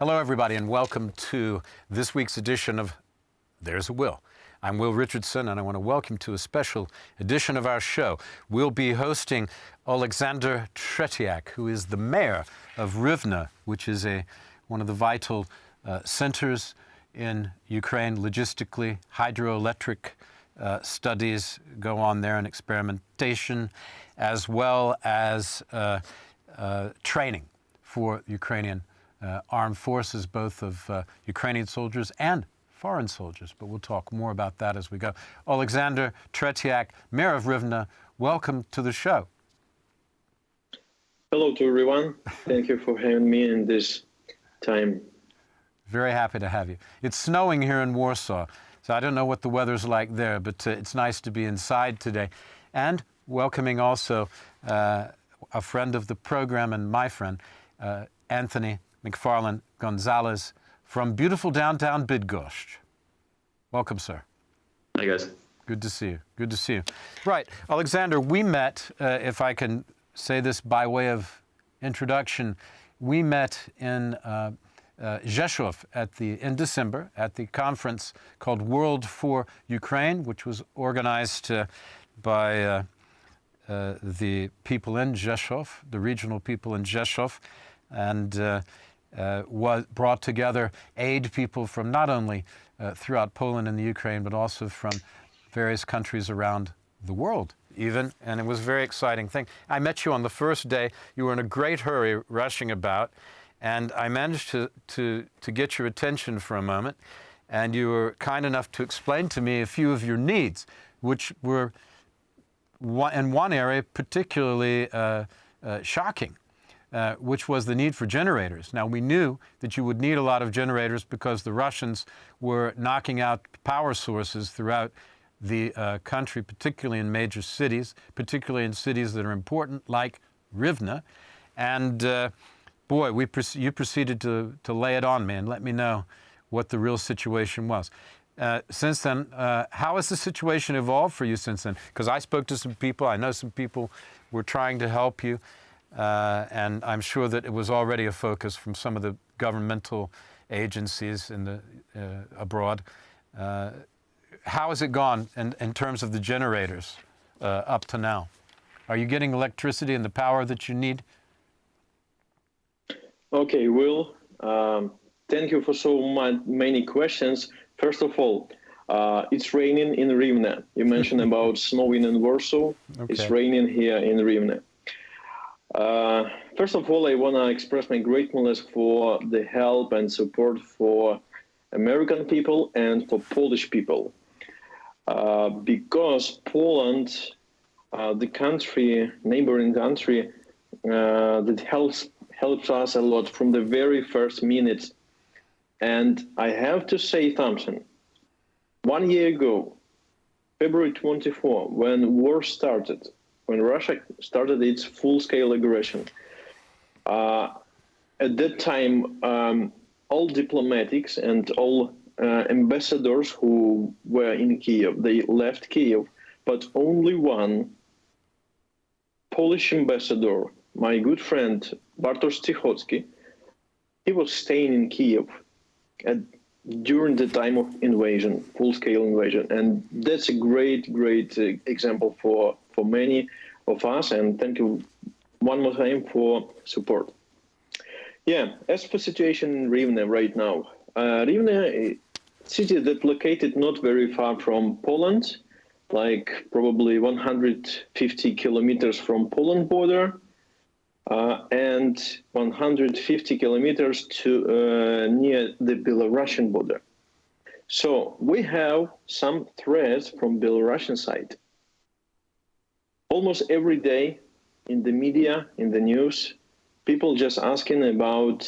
Hello, everybody, and welcome to this week's edition of There's a Will. I'm Will Richardson, and I want to welcome you to a special edition of our show. We'll be hosting Oleksander Tretiak, who is the mayor of Rivne, which is one of the vital centers in Ukraine logistically. Hydroelectric studies go on there and experimentation, as well as training for Ukrainian armed forces, both of Ukrainian soldiers and foreign soldiers, but we'll talk more about that as we go. Oleksander Tretiak, Mayor of Rivne, welcome to the show. Hello to everyone. Thank you for having me in this time. Very happy to have you. It's snowing here in Warsaw, so I don't know what the weather's like there, but it's nice to be inside today. And welcoming also a friend of the program and my friend, Anthony McFarland Gonzalez, from beautiful downtown Bydgoszcz. Welcome, sir. Hi, guys. Good to see you. Good to see you. Right, Oleksander, we met, if I can say this by way of introduction, we met in Rzeszów in December at the conference called World for Ukraine, which was organized by the people in Rzeszów, the regional people in Rzeszów, and brought together aid people from not only throughout Poland and the Ukraine, but also from various countries around the world even, and it was a very exciting thing. I met you on the first day. You were in a great hurry rushing about, and I managed to get your attention for a moment, and you were kind enough to explain to me a few of your needs, which were in one area particularly shocking. Which was the need for generators. Now, we knew that you would need a lot of generators because the Russians were knocking out power sources throughout the country, particularly in major cities, particularly in cities that are important, like Rivne. And boy, you proceeded to lay it on me and let me know what the real situation was. Since then, how has the situation evolved for you since then? Because I spoke to some people, I know some people were trying to help you. And I'm sure that it was already a focus from some of the governmental agencies abroad. How has it gone in terms of the generators up to now? Are you getting electricity and the power that you need? Okay, Will, thank you for so many questions. First of all, it's raining in Rivne. You mentioned about snowing in Warsaw. Okay. It's raining here in Rivne. First of all, I want to express my gratefulness for the help and support for American people and for Polish people. Because Poland, the country, neighboring country, that helps us a lot from the very first minute. And I have to say something. 1 year ago, February 24, when war started, when Russia started its full-scale aggression, at that time, all diplomatics and all ambassadors who were in Kyiv, they left Kyiv, but only one Polish ambassador, my good friend Bartosz Cichocki, he was staying in Kyiv during the time of invasion, full-scale invasion. And that's a great example for many of us, and thank you one more time for support. Yeah, as for situation in Rivne right now, Rivne, city that located not very far from Poland, like probably 150 kilometers from Poland border, and 150 kilometers to near the Belarusian border. So we have some threats from Belarusian side. Almost every day in the media, in the news, people just asking about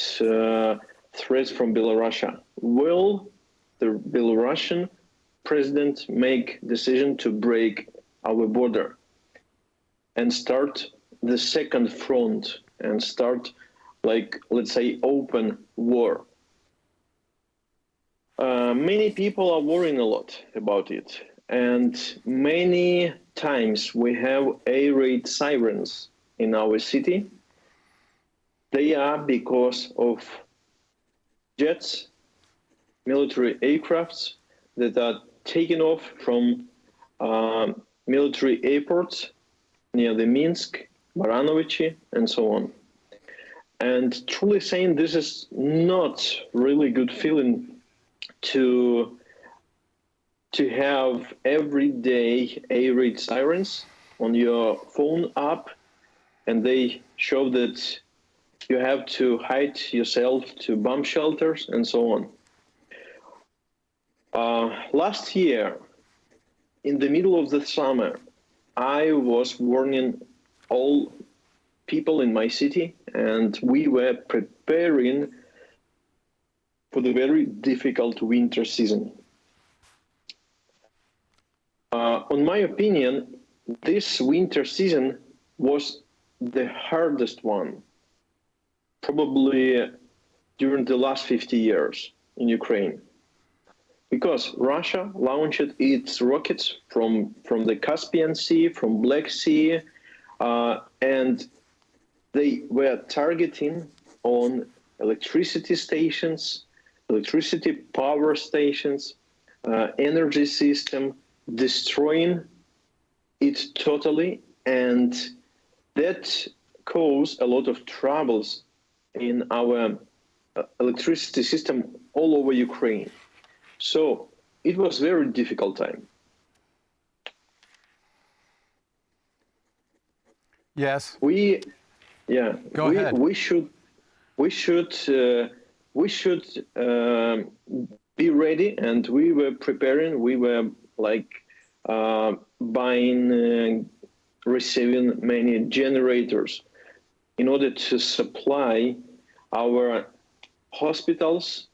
threats from Belarus. Will the Belarusian president make decision to break our border and start the second front and start, like, let's say, open war? Many people are worrying a lot about it. And many times we have air raid sirens in our city. They are because of jets, military aircrafts that are taken off from military airports near the Minsk, Baranovichi, and so on. And truly saying, this is not really good feeling to have every day air raid sirens on your phone app, and they show that you have to hide yourself to bomb shelters and so on. Last year, in the middle of the summer, I was warning all people in my city, and we were preparing for the very difficult winter season. On my opinion, this winter season was the hardest one, probably during the last 50 years in Ukraine. Because Russia launched its rockets from the Caspian Sea, from Black Sea, and they were targeting on electricity stations, electricity power stations, energy system, destroying it totally, and that caused a lot of troubles in our electricity system all over Ukraine. So it was a very difficult time. Yes. Go ahead. We should be ready, and we were preparing. We were buying, receiving many generators in order to supply our hospitals,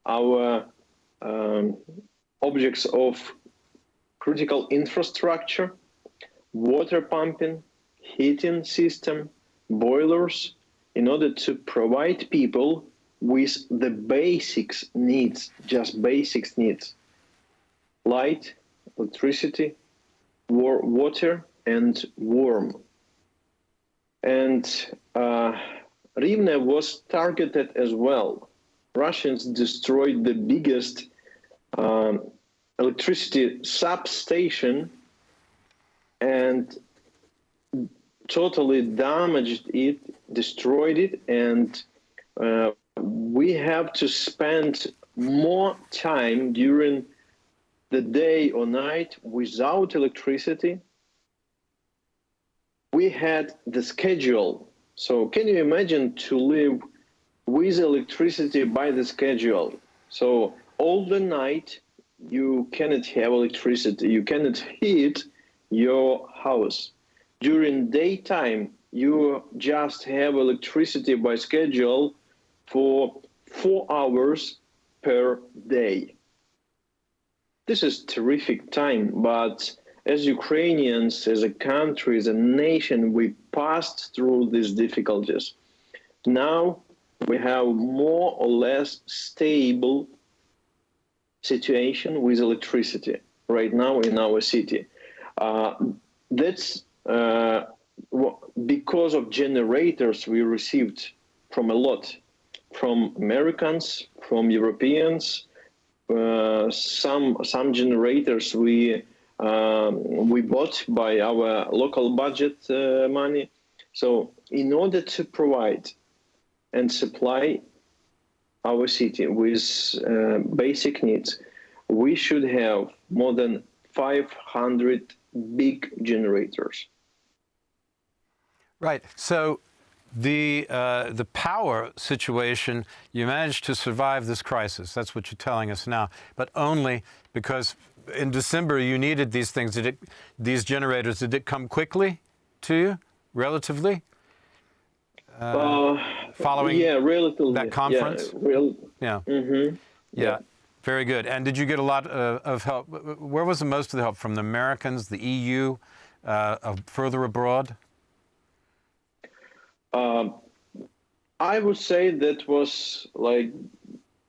our objects of critical infrastructure, water pumping, heating system, boilers, in order to provide people with the basics needs, just basics needs: light, electricity, water, and warmth. And Rivne was targeted as well. Russians destroyed the biggest electricity substation and totally damaged it, destroyed it, and we have to spend more time during the day or night without electricity. We had the schedule. So can you imagine to live with electricity by the schedule? So all the night you cannot have electricity, you cannot heat your house. During daytime, you just have electricity by schedule for 4 hours per day. This is terrific time, but as Ukrainians, as a country, as a nation, we passed through these difficulties. Now we have more or less stable situation with electricity right now in our city. That's because of generators we received from from Americans, from Europeans. Some generators we bought by our local budget money. So in order to provide and supply our city with basic needs, we should have more than 500 big generators. Right. So the power situation, you managed to survive this crisis. That's what you're telling us now, but only because in December you needed these things. These generators, did it come quickly to you, relatively? Following relatively, that conference? Yeah. Very good. And did you get a lot of help? Where was the most of the help? From the Americans, the EU, further abroad? I would say that was like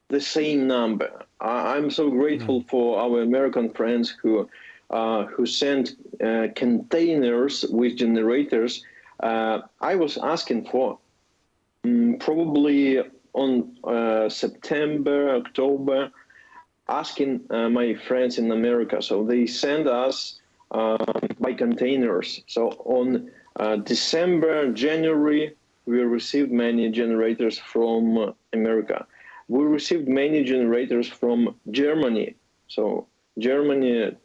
the same number. I'm so grateful for our American friends who sent containers with generators. I was asking for probably on September, October, asking my friends in America. So they send us by containers. So on December, January, we received many generators from America. We received many generators from Germany. So Germany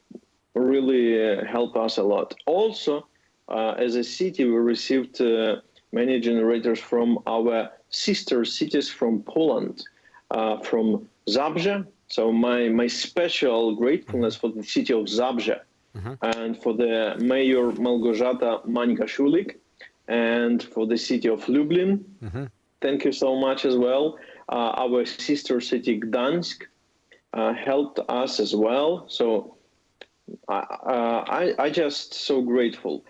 really helped us a lot. Also, as a city, we received many generators from our sister cities from Poland, from Zabrze. So my special gratefulness for the city of Zabrze and for the mayor Małgorzata Mańka-Szulik and for the city of Lublin. Thank you so much as well. Our sister city Gdańsk helped us as well. So I just so grateful.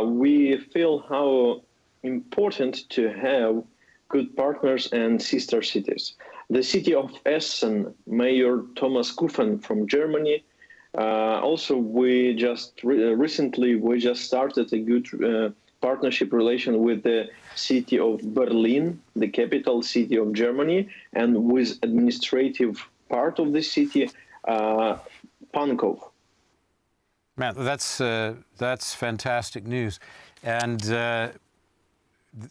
We feel how important to have good partners and sister cities. The city of Essen, Mayor Thomas Kuffen from Germany. Also, we just recently started a good partnership relation with the city of Berlin, the capital city of Germany, and with administrative part of the city, Pankow. Man, that's fantastic news, and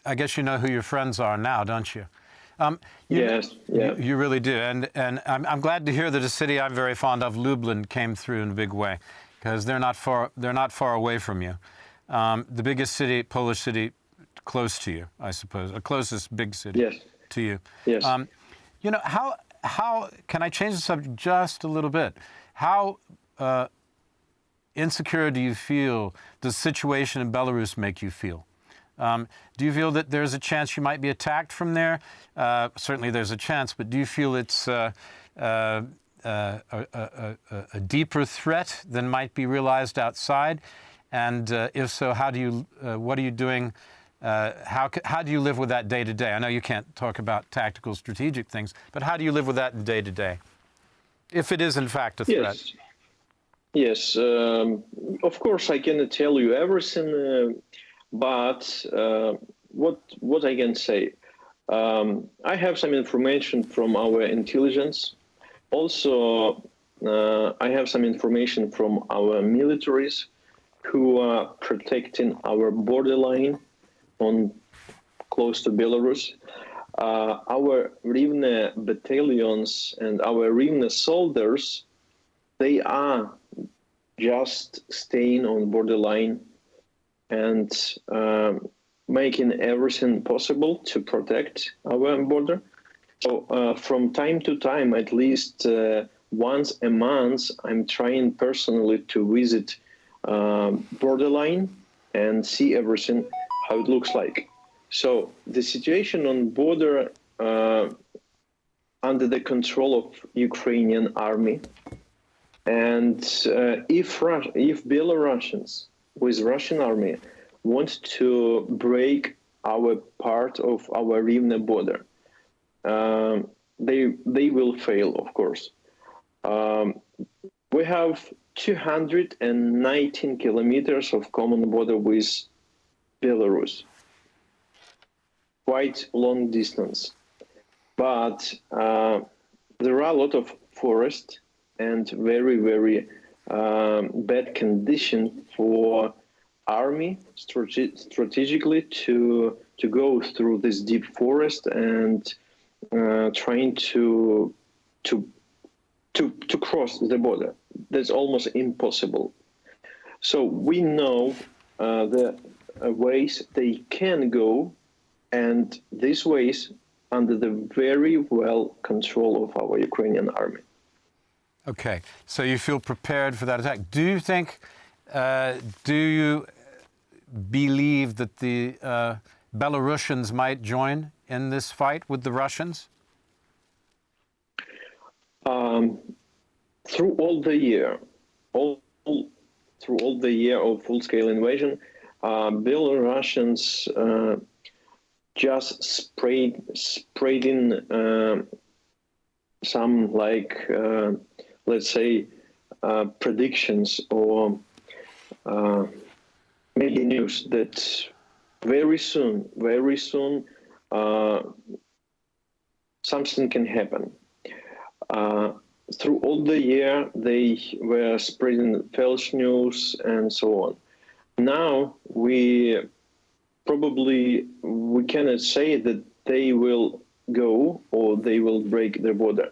I guess you know who your friends are now, don't you? Yes, yeah. You really do, and I'm glad to hear that a city I'm very fond of, Lublin, came through in a big way, because they're not far away from you. The biggest city, Polish city, close to you, I suppose, the closest big city Yes. to you. Yes. You know, how can I change the subject just a little bit? How insecure do you feel? Does the situation in Belarus make you feel? Do you feel that there's a chance you might be attacked from there? Certainly there's a chance, but do you feel it's a deeper threat than might be realized outside? And if so, what are you doing? How do you live with that day to day? I know you can't talk about tactical, strategic things, but how do you live with that day to day? If it is in fact a threat. Yes, of course I cannot tell you everything, but what I can say, I have some information from our intelligence. Also, I have some information from our militaries who are protecting our borderline on close to Belarus. Our Rivne battalions and our Rivne soldiers, they are just staying on borderline and making everything possible to protect our border. So from time to time, at least once a month, I'm trying personally to visit borderline and see everything, how it looks like. So the situation on border under the control of Ukrainian army, and if Belarusians with Russian army want to break our part of our Rivne border, they will fail, of course. We have 219 kilometers of common border with Belarus. Quite long distance, but there are a lot of forest and very, very bad condition for army strategically to go through this deep forest and trying to cross the border. That's almost impossible. So we know the ways they can go, and these ways under the very well control of our Ukrainian army. Okay, so you feel prepared for that attack. Do you think, do you believe that the Belarusians might join in this fight with the Russians? Through all the year of full-scale invasion, Belarusians just spreading some, like, let's say, predictions or maybe news that very soon, something can happen. Through all the year, they were spreading false news and so on. Now we cannot say that they will go or they will break the border.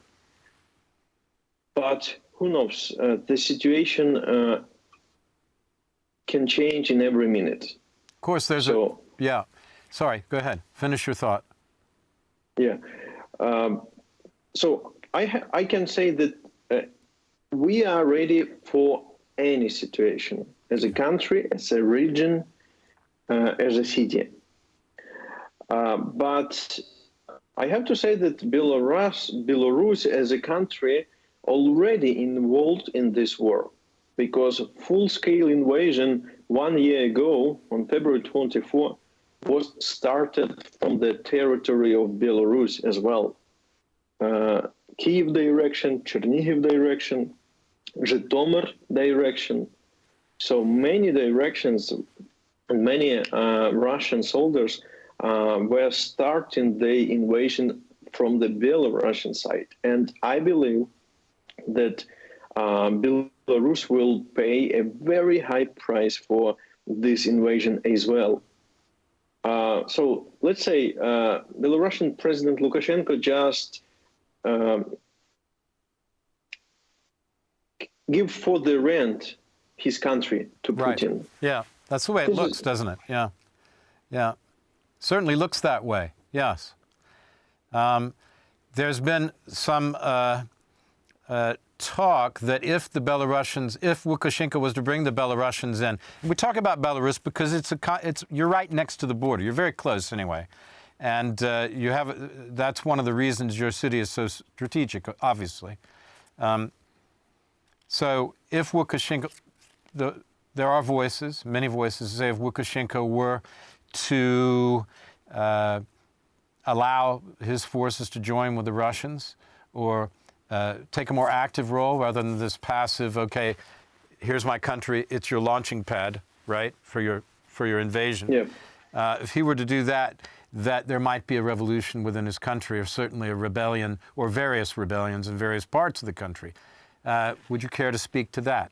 But who knows? The situation can change in every minute. Of course, there's yeah. Sorry, go ahead. Finish your thought. Yeah. So I can say that we are ready for any situation, as a country, as a region, as a city. But I have to say that Belarus as a country already involved in this war, because full-scale invasion 1 year ago on February 24 was started from the territory of Belarus as well. Kyiv direction, Chernihiv direction, Zhytomyr direction. So many directions and many Russian soldiers were starting the invasion from the Belarusian side. And I believe that Belarus will pay a very high price for this invasion as well. So let's say Belarusian President Lukashenko just give for the rent his country to Putin. Right. Yeah, that's the way it looks, doesn't it? Yeah, yeah, certainly looks that way. Yes. There's been some talk that if Lukashenko was to bring the Belarusians in, and we talk about Belarus because you're right next to the border. You're very close anyway, and that's one of the reasons your city is so strategic, obviously. So if Lukashenko, there are voices, many voices say if Lukashenko were to allow his forces to join with the Russians, or take a more active role rather than this passive, okay, here's my country, it's your launching pad, right, for your invasion. Yeah. If he were to do that there might be a revolution within his country, or certainly a rebellion, or various rebellions in various parts of the country. Would you care to speak to that?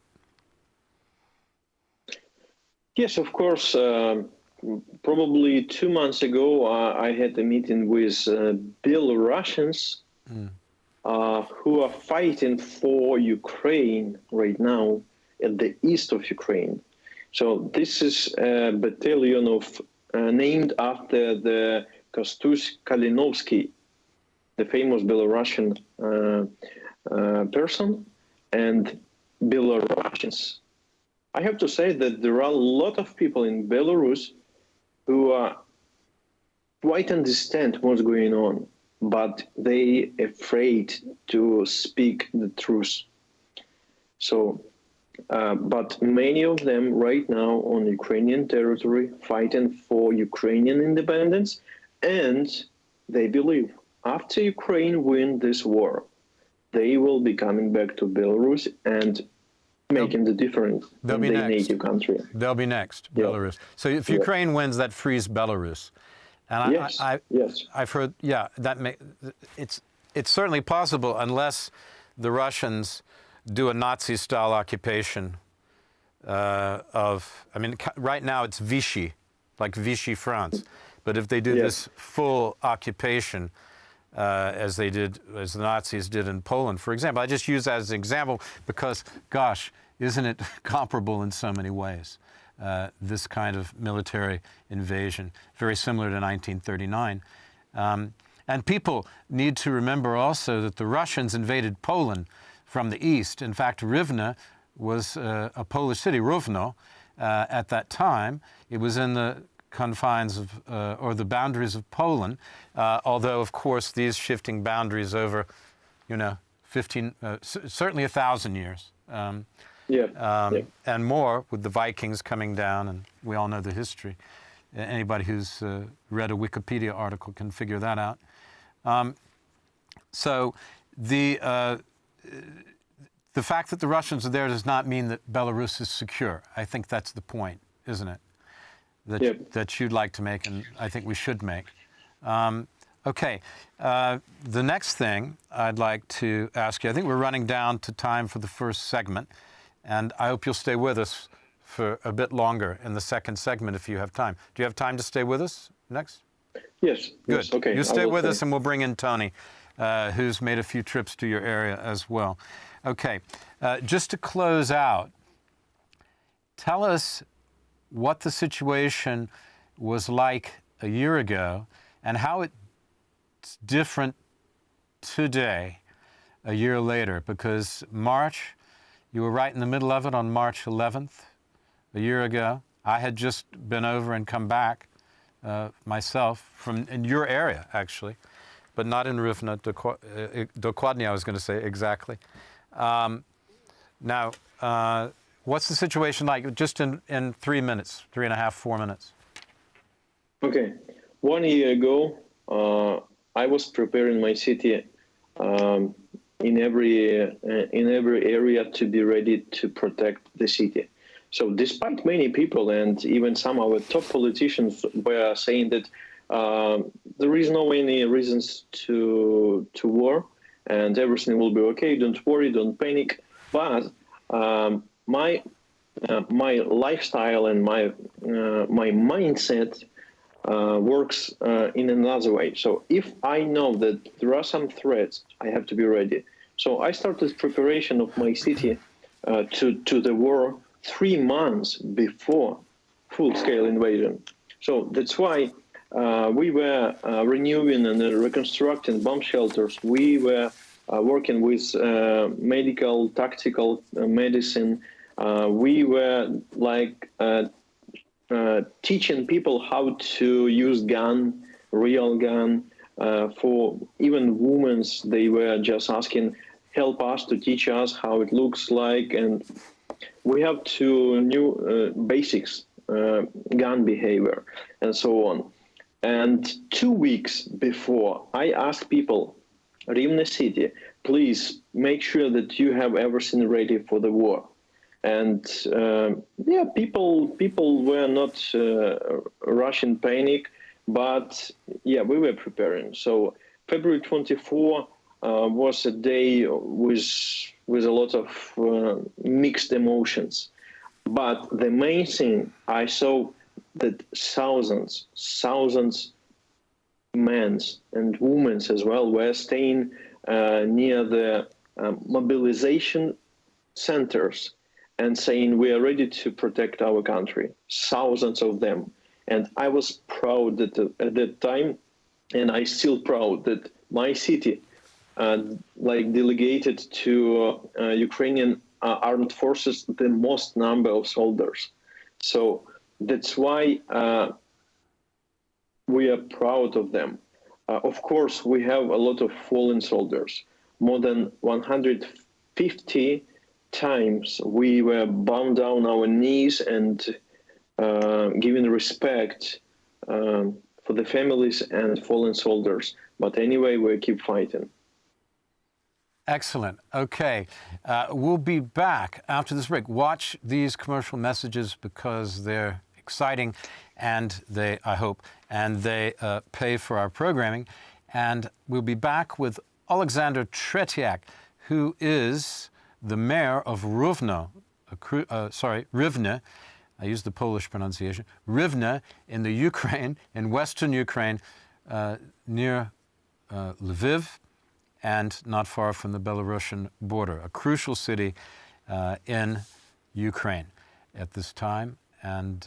Yes, of course. Probably 2 months ago, I had a meeting with Belarusians who are fighting for Ukraine right now at the east of Ukraine. So this is a battalion of named after the Kostus Kalinovsky, the famous Belarusian person, and Belarusians. I have to say that there are a lot of people in Belarus who quite understand what's going on, but they afraid to speak the truth. So, but many of them right now on Ukrainian territory fighting for Ukrainian independence, and they believe after Ukraine win this war, they will be coming back to Belarus and making the difference in their native country. They'll be next, Yeah. Belarus. So if Ukraine wins, that frees Belarus. And Yes, yes. I've heard, yeah, it's certainly possible unless the Russians do a Nazi-style occupation right now it's Vichy, like Vichy, France. But if they do this full occupation, as the Nazis did in Poland, for example. I just use that as an example because, gosh, isn't it comparable in so many ways, this kind of military invasion, very similar to 1939. And people need to remember also that the Russians invaded Poland from the east. In fact, Rivne was a Polish city, Rivne, at that time. It was in the confines of, or the boundaries of Poland, although, of course, these shifting boundaries over, certainly 1,000 years. And more with the Vikings coming down, and we all know the history. Anybody who's read a Wikipedia article can figure that out. So the fact that the Russians are there does not mean that Belarus is secure. I think that's the point, isn't it? That you'd like to make, and I think we should make. Okay, the next thing I'd like to ask you, I think we're running down to time for the first segment, and I hope you'll stay with us for a bit longer in the second segment if you have time. Do you have time to stay with us next? Yes. Good. Yes, okay. You I stay will with stay. us and we'll bring in Tony, who's made a few trips to your area as well. Okay, just to close out, tell us what the situation was like a year ago and how it's different today, a year later, because March, you were right in the middle of it on March 11th, a year ago. I had just been over and come back myself from in your area, actually, but not in Rivne, Dokładnie, I was going to say, exactly. Now, what's the situation like, just in 3 minutes, 3.5, 4 minutes? Okay. 1 year ago, I was preparing my city in every area to be ready to protect the city. So despite many people and even some of our top politicians were saying that there is no any reasons to war and everything will be okay, don't worry, don't panic. But my lifestyle and my mindset works in another way. So if I know that there are some threats, I have to be ready. So I started preparation of my city to the war 3 months before full-scale invasion. So that's why we were renewing and reconstructing bomb shelters. We were working with medical, tactical medicine. We were like teaching people how to use gun, real gun. For even women, they were just asking, help us to teach us how it looks like. And we have to new basics, gun behavior, and so on. And 2 weeks before, I asked people, Rivne city, please make sure that you have everything ready for the war. And yeah, people were not rushing panic, but yeah, we were preparing. So February 24 was a day with a lot of mixed emotions. But the main thing I saw that thousands men and women as well were staying near the mobilization centers and saying we are ready to protect our country, thousands of them. And I was proud that at that time, and I still proud that my city delegated to Ukrainian armed forces the most number of soldiers. So that's why we are proud of them. Of course, we have a lot of fallen soldiers. More than 150 times we were bound down our knees and giving respect for the families and fallen soldiers. But anyway, we keep fighting. Excellent. Okay. We'll be back after this break. Watch these commercial messages because they're exciting and they, I hope, and they pay for our programming. And we'll be back with Oleksander Tretiak, who is the mayor of Rivne. Rivne. I use the Polish pronunciation. Rivne in the Ukraine, in western Ukraine, near Lviv, and not far from the Belarusian border, a crucial city in Ukraine at this time. And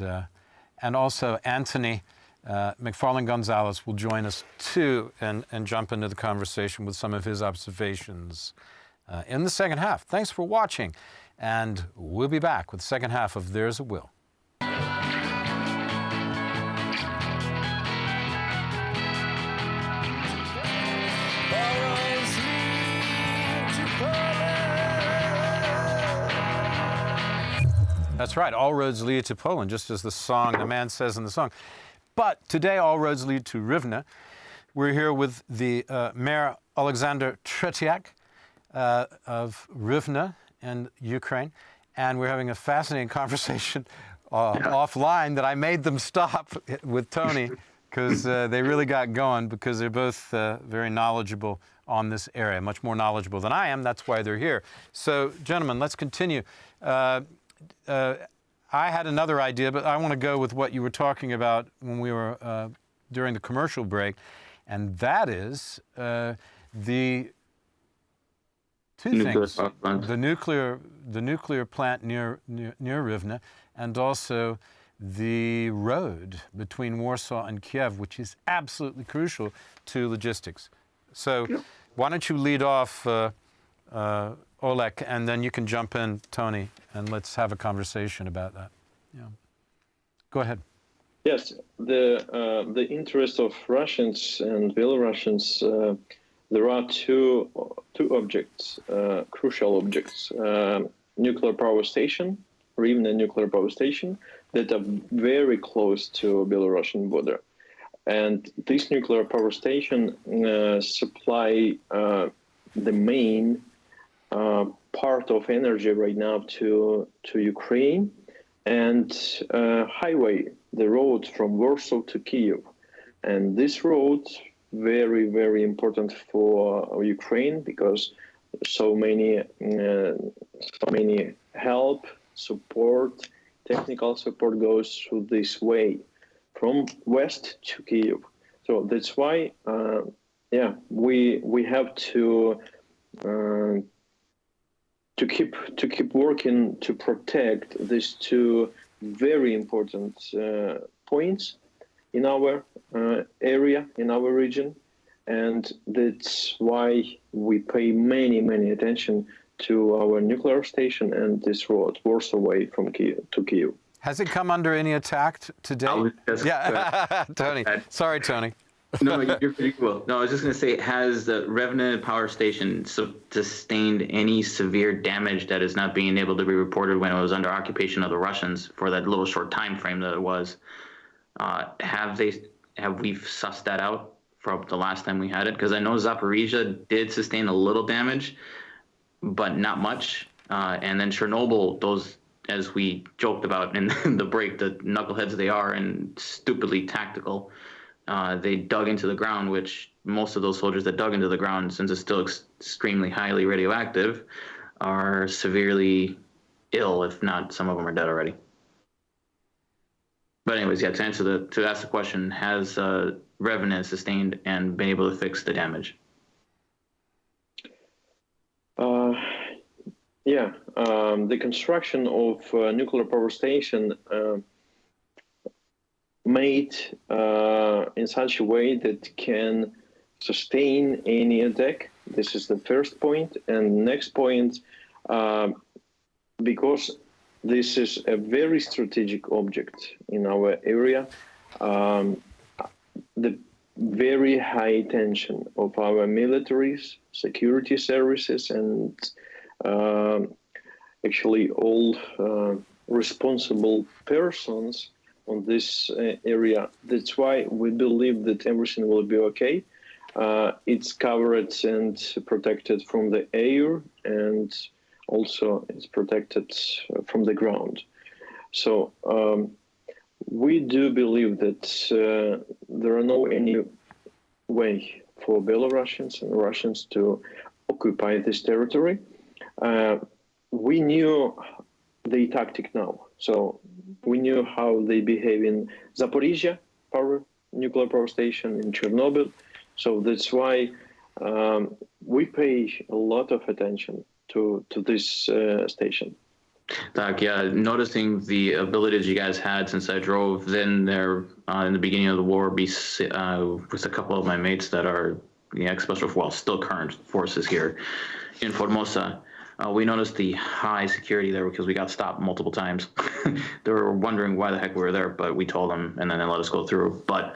also Anthony McFarland Gonzalez will join us too and jump into the conversation with some of his observations in the second half. Thanks for watching, and we'll be back with the second half of There's a Will. That's right, all roads lead to Poland, just as the man says in the song. But today, all roads lead to Rivne. We're here with the Mayor Oleksander Tretiak of Rivne in Ukraine, and we're having a fascinating conversation offline that I made them stop with Tony, because they really got going because they're both very knowledgeable on this area, much more knowledgeable than I am. That's why they're here. So, gentlemen, let's continue. I had another idea, but I want to go with what you were talking about when we were during the commercial break, and that is the two things: the nuclear plant near Rivne, and also the road between Warsaw and Kyiv, which is absolutely crucial to logistics. So, why don't you lead off, Olek, and then you can jump in, Tony, and let's have a conversation about that. Yeah. Go ahead. Yes, the interest of Russians and Belarusians. There are two objects, crucial objects: nuclear power station, Rivne nuclear power station, that are very close to Belarusian border. And this nuclear power station supply the main part of energy right now to Ukraine, and highway, the road from Warsaw to Kyiv. And this road very, very important for Ukraine because so many help, support, technical support goes through this way from west to Kyiv. So that's why, we have to keep working to protect these two very important points in our area, in our region, and that's why we pay many attention to our nuclear station and this road, Warsaw way from Kyiv to Kyiv. Has it come under any attack today? Yeah, Tony. Sorry, Tony. No, you're pretty cool. No, I was just going to say, has the Rivne power station sustained any severe damage that is not being able to be reported when it was under occupation of the Russians for that little short time frame that it was? Have we sussed that out from the last time we had it? Because I know Zaporizhia did sustain a little damage, but not much. And then Chernobyl, those, as we joked about in the break, the knuckleheads they are and stupidly tactical, they dug into the ground, which most of those soldiers that dug into the ground, since it's still extremely highly radioactive, are severely ill, if not some of them are dead already. But anyways, yeah, to ask the question, has Rivne sustained and been able to fix the damage? The construction of a nuclear power station made in such a way that can sustain any attack. This is the first point. And next point, because this is a very strategic object in our area, the very high tension of our militaries, security services, and actually all responsible persons on this area. That's why we believe that everything will be okay. It's covered and protected from the air, and also it's protected from the ground. So we do believe that there are no any way for Belarusians and Russians to occupy this territory. We knew the tactic now. So we knew how they behave in Zaporizhia nuclear power station, in Chernobyl. So that's why we pay a lot of attention to this station. Doc, yeah, noticing the abilities you guys had since I drove in there in the beginning of the war with a couple of my mates that are still current forces here in Formosa. We noticed the high security there because we got stopped multiple times. They were wondering why the heck we were there, but we told them and then they let us go through. But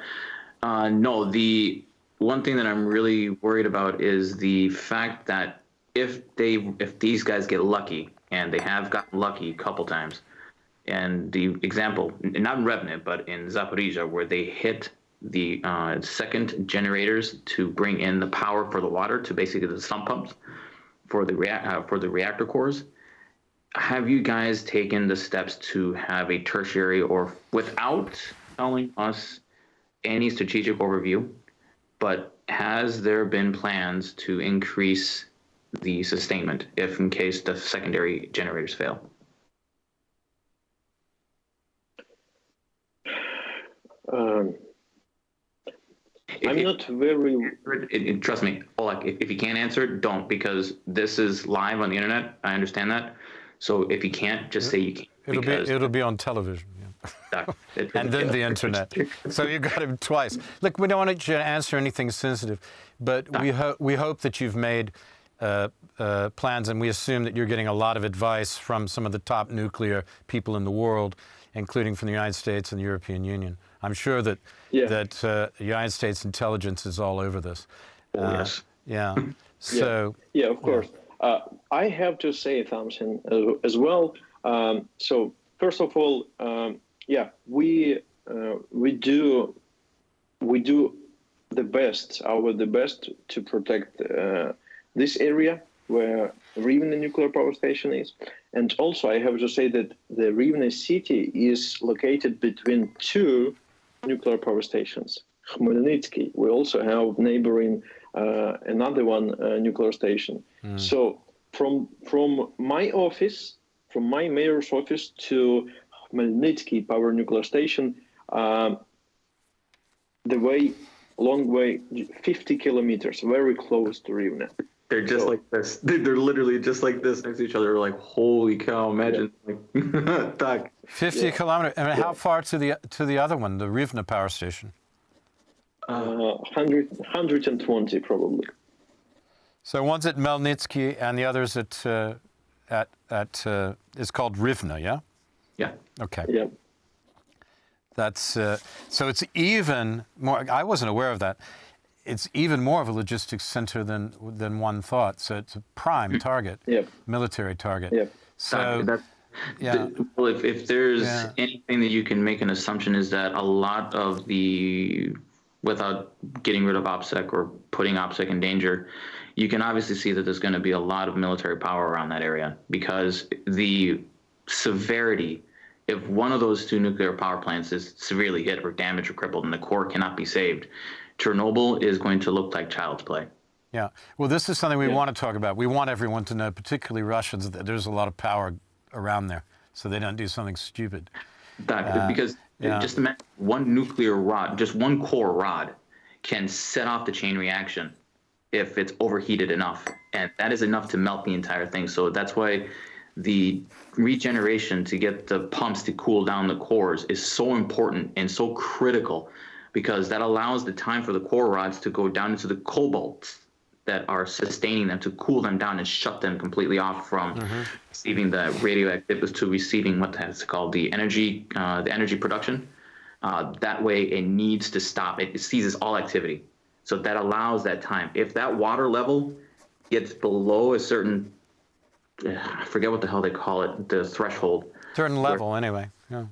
no, the one thing that I'm really worried about is the fact that if these guys get lucky, and they have gotten lucky a couple times, and the example, not in Rivne, but in Zaporizhia, where they hit the second generators to bring in the power for the water to basically the sump pumps for the reactor cores. Have you guys taken the steps to have a tertiary, or without telling us any strategic overview, but has there been plans to increase the sustainment if in case the secondary generators fail? I'm not very. Trust me, Oleg, if you can't answer, don't, because this is live on the internet. I understand that. So if you can't, just say you can't. It'll be on television. Yeah. And then the internet. So you got him twice. Look, we don't want you to answer anything sensitive, but we hope that you've made plans, and we assume that you're getting a lot of advice from some of the top nuclear people in the world, including from the United States and the European Union. I'm sure that the United States intelligence is all over this. Yes. Yeah. So. Yeah, of course. I have to say something as well. So first of all, we do the best to protect this area where Rivne nuclear power station is, and also I have to say that the Rivne city is located between two nuclear power stations. Khmelnytsky. We also have neighboring another one nuclear station. So from my office, from my mayor's office to Khmelnytsky power nuclear station, long way, 50 kilometers, very close to Rivne. They're just like this. They're literally just like this next to each other. Like, holy cow! Imagine, like, 50 kilometers. And how far to the other one, the Rivne power station? 120 probably. So one's at Melnitsky and the other's at it's called Rivne, yeah? Yeah. Okay. Yeah. That's so it's even more. I wasn't aware of that. It's even more of a logistics center than one thought. So it's a prime target, military target. Yeah. So well, if there's anything that you can make an assumption is that a lot of the, without getting rid of OPSEC or putting OPSEC in danger, you can obviously see that there's going to be a lot of military power around that area, because the severity, if one of those two nuclear power plants is severely hit or damaged or crippled and the core cannot be saved, Chernobyl is going to look like child's play. Yeah. Well, this is something we want to talk about. We want everyone to know, particularly Russians, that there's a lot of power around there, so they don't do something stupid. Because just imagine one nuclear rod, just one core rod, can set off the chain reaction if it's overheated enough, and that is enough to melt the entire thing. So that's why the regeneration to get the pumps to cool down the cores is so important and so critical, because that allows the time for the core rods to go down into the cobalts that are sustaining them, to cool them down and shut them completely off from receiving the radioactivity to receiving what that's called, the energy production. That way it needs to stop. It seizes all activity. So that allows that time. If that water level gets below a certain, I forget what the hell they call it, the threshold. Certain level, anyway. Yeah.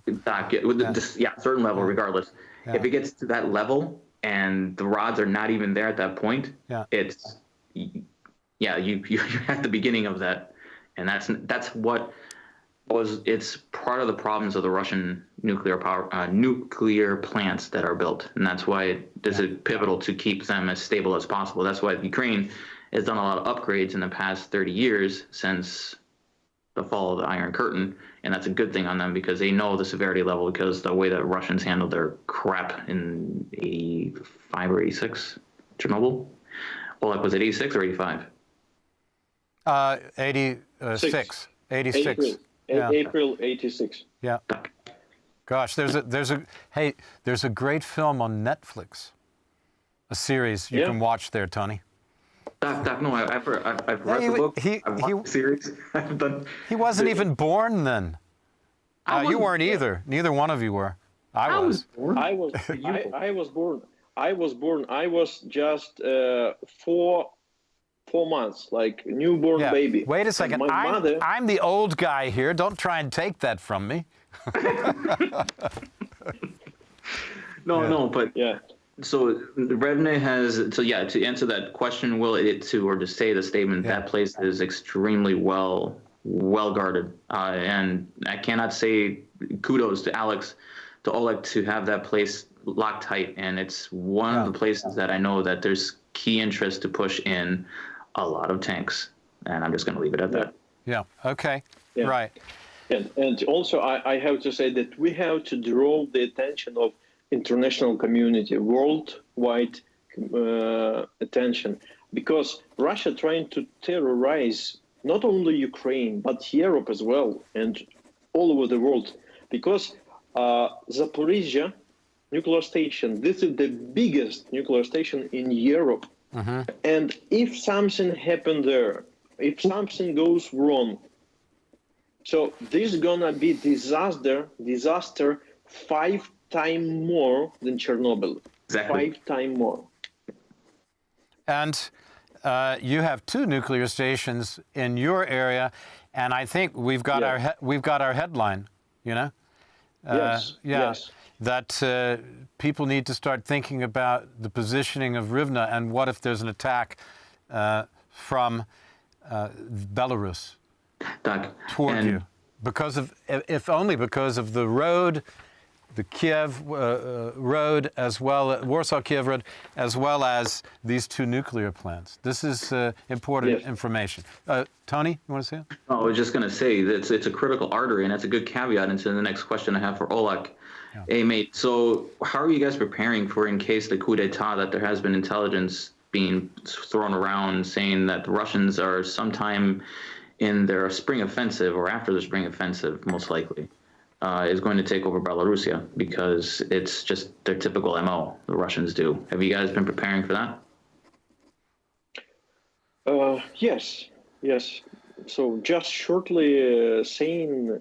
Certain level, regardless. Yeah. If it gets to that level and the rods are not even there at that point, you're at the beginning of that, and that's what was. It's part of the problems of the Russian nuclear plants that are built, and that's why it is pivotal to keep them as stable as possible. That's why Ukraine has done a lot of upgrades in the past 30 years since the fall of the Iron Curtain, and that's a good thing on them, because they know the severity level, because the way that Russians handled their crap in 85 or 86, Chernobyl. Well, was it 86 or 85? 86. 86. April 86. Yeah. Gosh, there's a great film on Netflix, a series you can watch there, Tony. No, I've read the book. I've watched the series. I've done. He wasn't even born then. You weren't either. Neither one of you were. I was born. I was born. I was just 4 months, like newborn baby. Wait a second. I'm the old guy here. Don't try and take that from me. No, but So Rivne has, to answer that question, to say the statement, that place is extremely well guarded, and I cannot say kudos to Alex, to Oleg, to have that place Loctite, and it's one of the places that I know that there's key interest to push in a lot of tanks. And I'm just going to leave it at that. Yeah. Okay. Yeah. Right. And also, I have to say that we have to draw the attention of international community, worldwide attention, because Russia trying to terrorize not only Ukraine but Europe as well and all over the world. Because Zaporizhzhia nuclear station, this is the biggest nuclear station in Europe, and if something happened there, if something goes wrong, so this is gonna be disaster 5 times more than Chernobyl. Exactly. 5 times more. And you have 2 nuclear stations in your area, and I think we've got our headline. You know. Yes. That people need to start thinking about the positioning of Rivne, and what if there's an attack from Belarus toward you, because of, if only because of the road, the Kyiv road, as well, Warsaw-Kyiv road, as well as these 2 nuclear plants. This is important information. Tony, you want to say it? I was just going to say that it's a critical artery, and that's a good caveat into the next question I have for Olek. Yeah. Hey, mate, so how are you guys preparing for, in case the coup d'etat, that there has been intelligence being thrown around saying that the Russians are sometime in their spring offensive, or after the spring offensive, most likely, is going to take over Belarusia, because it's just their typical MO, the Russians do. Have you guys been preparing for that? Yes. So just shortly saying,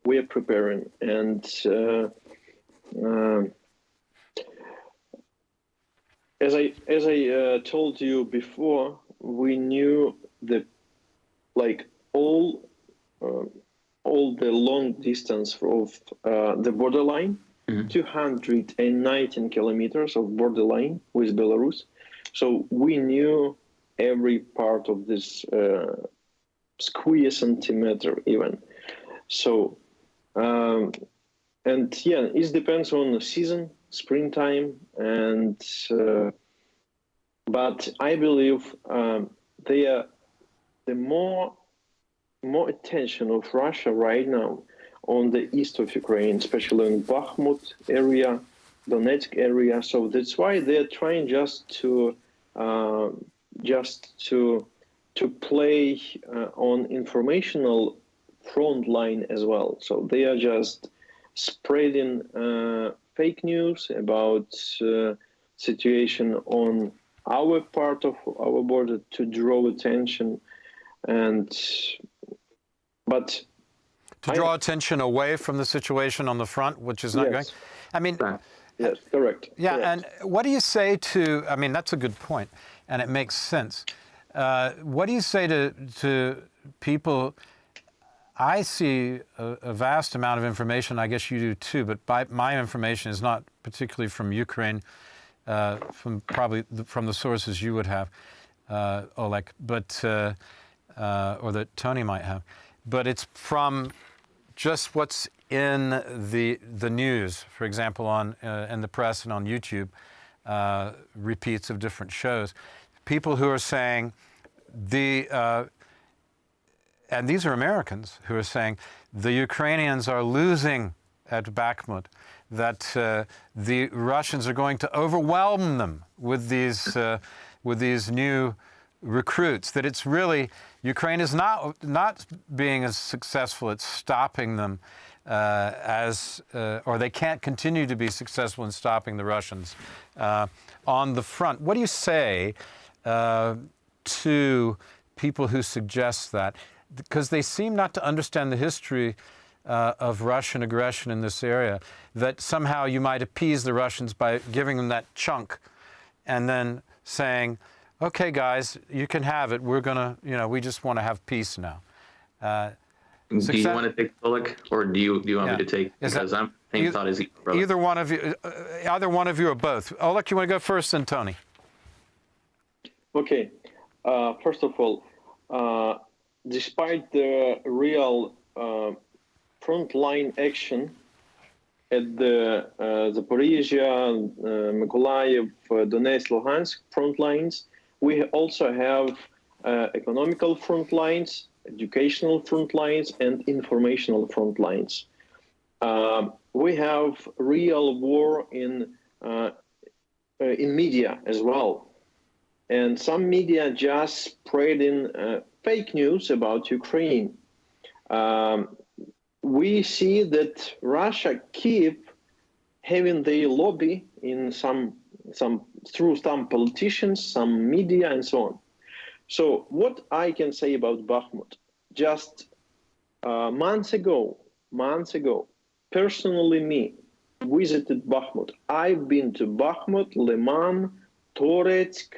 we are preparing, and as I told you before, we knew that all the long distance of the borderline, 219 kilometers of borderline with Belarus. So we knew every part of this square centimeter even. So, and yeah, it depends on the season, springtime, and but I believe the more attention of Russia right now on the east of Ukraine, especially in Bakhmut area, Donetsk area. So that's why they're trying just to play on informational front line as well. So they are just spreading fake news about situation on our part of our border to draw attention, but to draw attention away from the situation on the front, which is not going. I mean, yes, correct. Yeah, correct. And what do you say to? I mean, that's a good point, and it makes sense. What do you say to people? I see a vast amount of information. I guess you do too, but my information is not particularly from Ukraine, from the sources you would have, Olek, but or that Tony might have. But it's from just what's in the news, for example, in the press and on YouTube, repeats of different shows. People who are saying and these are Americans who are saying the Ukrainians are losing at Bakhmut, that the Russians are going to overwhelm them with these new recruits, that it's really, Ukraine is not being as successful at stopping them or they can't continue to be successful in stopping the Russians on the front. What do you say to people who suggest that? Because they seem not to understand the history of Russian aggression in this area, that somehow you might appease the Russians by giving them that chunk and then saying, okay, guys, you can have it. We're going to, we just want to have peace now. Do you want to take Olek, or do you want me to take? Because I'm same thought as you, brother. Either one of you or both. Olek, you want to go first, then Tony? Okay. First of all, despite the real frontline action at the Zaporizhia, Mykolaiv, Donetsk, Luhansk front lines. We also have economical front lines, educational front lines, and informational front lines. We have real war in media as well. And some media just spreading fake news about Ukraine. We see that Russia keep having the lobby in through some politicians, some media, and so on. So what I can say about Bakhmut, just months ago, personally me visited Bakhmut. I've been to Bakhmut, Liman, Toretsk.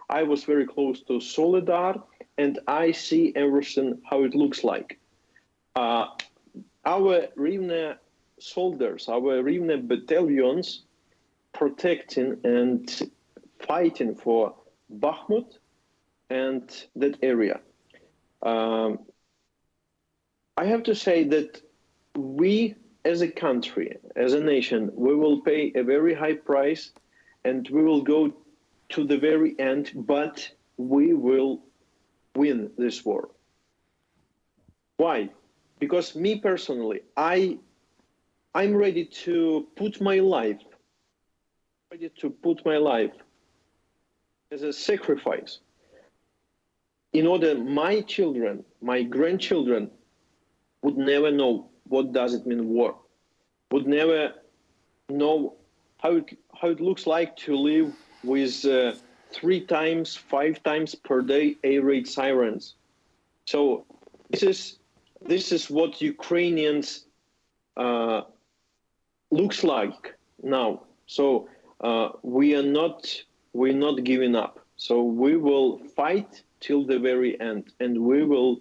I was very close to Soledar, and I see everything how it looks like. Our Rivne soldiers, our Rivne battalions protecting and fighting for Bakhmut and that area. I have to say that we as a country, as a nation, we will pay a very high price and we will go to the very end, but we will win this war. Why? Because me personally, I'm ready to put my life, as a sacrifice in order my children, my grandchildren would never know what does it mean war, would never know how it looks like to live with 3 times, 5 times per day air raid sirens. So this is what Ukrainians looks like now. So we're not giving up. So we will fight till the very end, and we will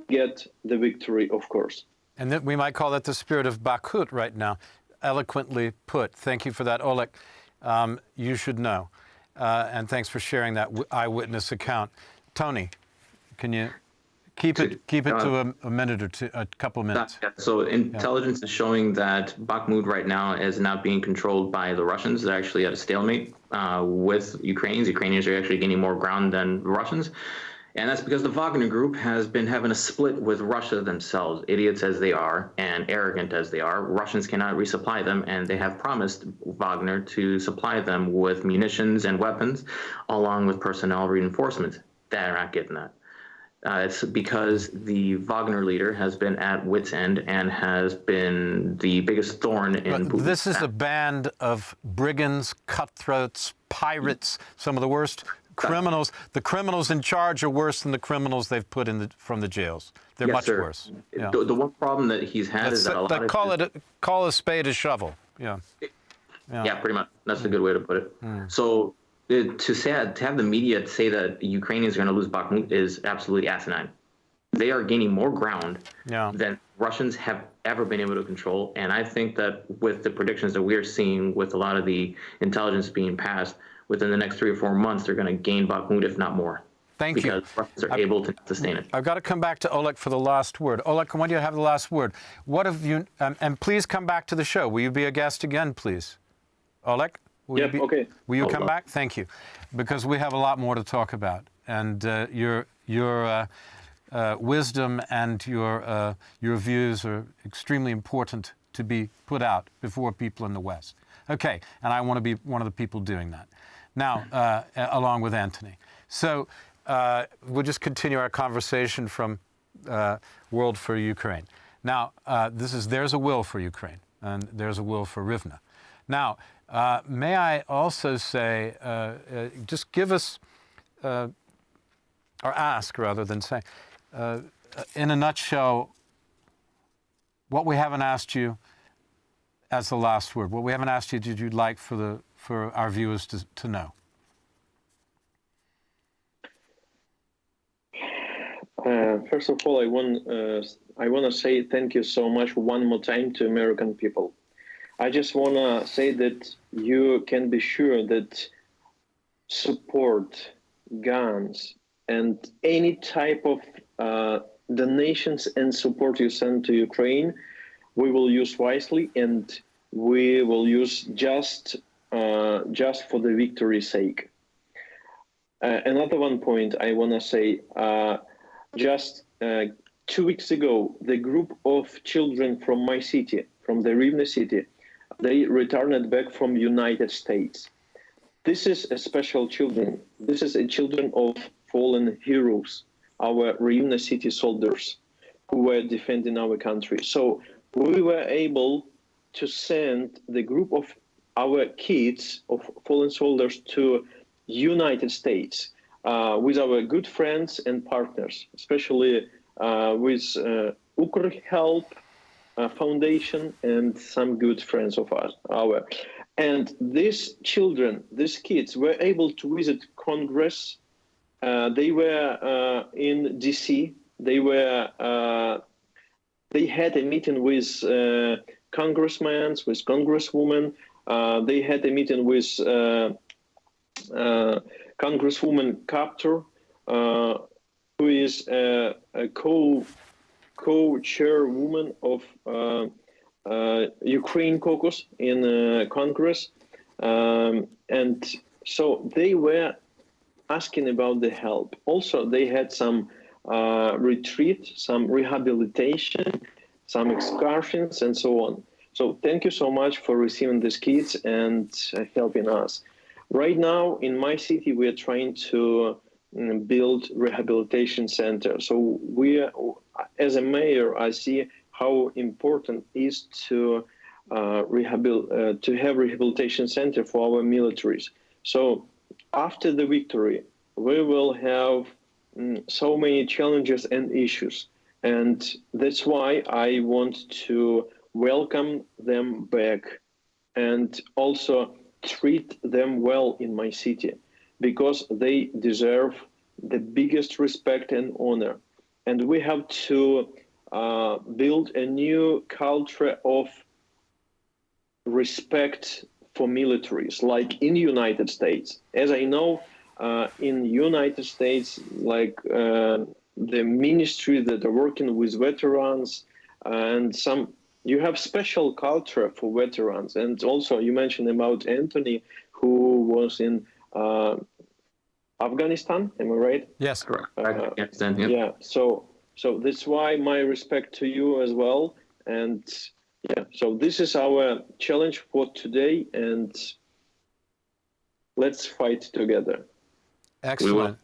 get the victory, of course. And then we might call that the spirit of Bakhmut right now. Eloquently put. Thank you for that, Olek. You should know. And thanks for sharing that eyewitness account. Tony, can you keep it to a minute or two, a couple of minutes? So intelligence is showing that Bakhmut right now is not being controlled by the Russians. They're actually at a stalemate with Ukrainians. Ukrainians are actually gaining more ground than the Russians. And that's because the Wagner Group has been having a split with Russia themselves. Idiots as they are and arrogant as they are, Russians cannot resupply them, and they have promised Wagner to supply them with munitions and weapons, along with personnel reinforcements. They're not getting that. It's because the Wagner leader has been at wit's end and has been the biggest thorn in Putin's This is a band of brigands, cutthroats, pirates, some of the worst criminals. The criminals in charge are worse than the criminals they've put in from the jails. They're much worse. Yeah. The one problem that he's had is that a lot of call a spade a shovel. Yeah, pretty much. That's a good way to put it. So to have the media say that Ukrainians are going to lose Bakhmut is absolutely asinine. They are gaining more ground than Russians have ever been able to control. And I think that with the predictions that we're seeing, with a lot of the intelligence being passed, within the next 3 or 4 months, they're going to gain Bakhmut, if not more. Thank you. Because Russians are able to sustain it. I've got to come back to Olek for the last word. Olek, when do you have the last word? What have you? And please come back to the show. Will you be a guest again, please? Olek? Okay. Will you come back? Thank you, because we have a lot more to talk about, and your wisdom and your views are extremely important to be put out before people in the West. Okay, and I want to be one of the people doing that. Now, along with Anthony. So we'll just continue our conversation from World for Ukraine. Now, there's a will for Ukraine, and there's a will for Rivne. Now, may I also say, just give us, or ask rather than say, in a nutshell, what we haven't asked you as the last word. What we haven't asked you, did you like for our viewers to know? First of all, I want to say thank you so much one more time to American people. I just want to say that you can be sure that support, guns, and any type of donations and support you send to Ukraine, we will use wisely, and we will use just for the victory's sake. Another one point I want to say, just 2 weeks ago, the group of children from my city, from the Rivne city, they returned back from United States. This is a special children. This is a children of fallen heroes, our Rivne city soldiers who were defending our country. So we were able to send the group of our kids of fallen soldiers to United States with our good friends and partners, especially with Ukr Foundation and some good friends of ours. And these children, these kids, were able to visit Congress. They were in DC. They had a meeting with congressmen, with congresswomen. They had a meeting with Congresswoman Kaptur, who is a co-chairwoman of Ukraine caucus in Congress. And so they were asking about the help. Also, they had some retreat, some rehabilitation, some excursions, and so on. So thank you so much for receiving these kids and helping us. Right now, in my city, we are trying to build rehabilitation center. So as a mayor, I see how important it is to have rehabilitation center for our militaries. So after the victory, we will have so many challenges and issues. And that's why I want to welcome them back and also treat them well in my city, because they deserve the biggest respect and honor. And we have to build a new culture of respect for militaries, like in United States. As I know, in United States, like the ministry that are working with veterans and you have special culture for veterans. And also you mentioned about Anthony, who was in Afghanistan, am I right? Yes. Correct. Afghanistan, yep. Yeah, so that's why my respect to you as well. And yeah, so this is our challenge for today, and let's fight together. Excellent.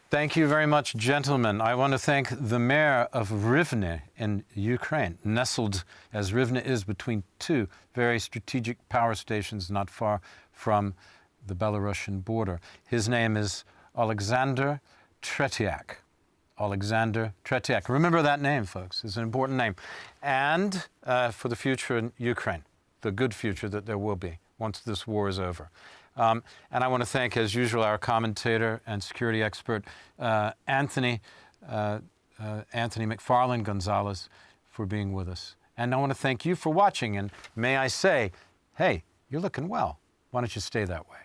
Thank you very much, gentlemen. I want to thank the mayor of Rivne in Ukraine, nestled as Rivne is between two very strategic power stations not far from the Belarusian border. His name is Oleksander Tretiak. Oleksander Tretiak. Remember that name, folks. It's an important name. And for the future in Ukraine, the good future that there will be once this war is over. And I want to thank, as usual, our commentator and security expert, Anthony McFarland Gonzalez, for being with us. And I want to thank you for watching. And may I say, hey, you're looking well. Why don't you stay that way?